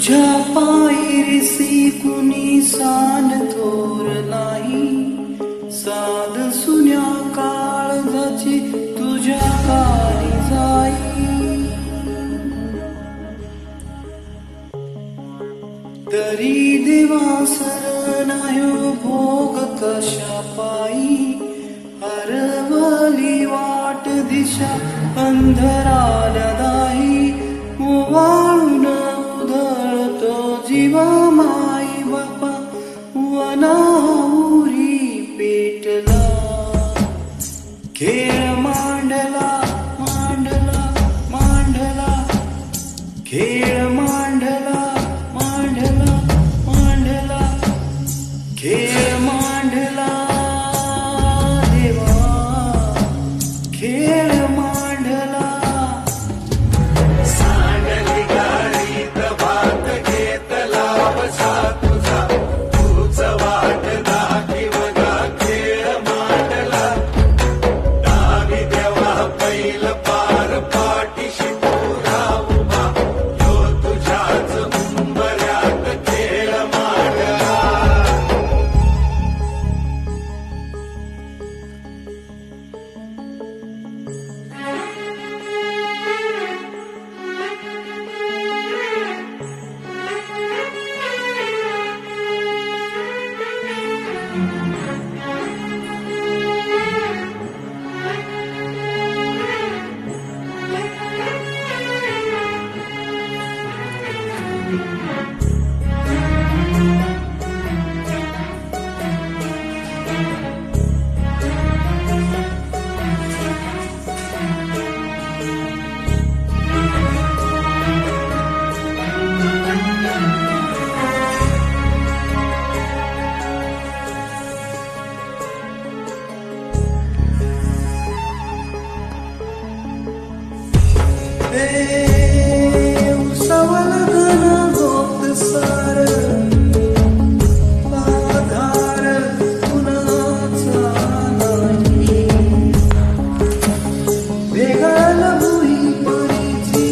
तुझ्या पायरीसी कुणी सान थोर नाही, साध सुन्या काळजाची तुझ्या काळी जाई. तरी देवा सरनायो भोग कशा पायी, हरवली वाट दिशा अंधराला दाही. वाळून उधळतो जीवा माई बापा, वनाहुरी पेटला. खेळ मांडला मांडला मांडला, खेळ मांडला मांडला मांडला, खेळ मांडला देवा, खेळ मांडला. सांडली गाडीत भात घेतला बसा तुझा, तूच वाट दाखीव गा खेळ मांडला. दावी देवा पैल पार पाठीशी पुरा उभा, यो तुझ्याच मुंबऱ्यात खेळ मांडला. देव सवलगन गोत सार, आधार कुणाचा नाही. वेगळ भुई परीची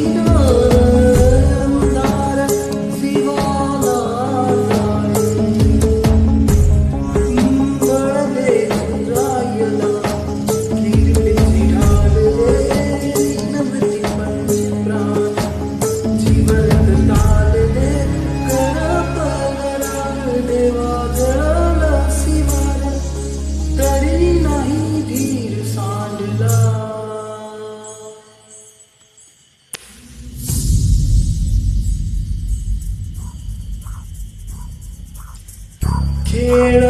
अंधार जीवाला जाई. बळ देऊन राहिला कीर्तीची ढाल रे, नमती पंचप्राण जीवत ताल दे. कर पगराग देवा जळला शिवार, तरी नाही धीर सांडला. खेळ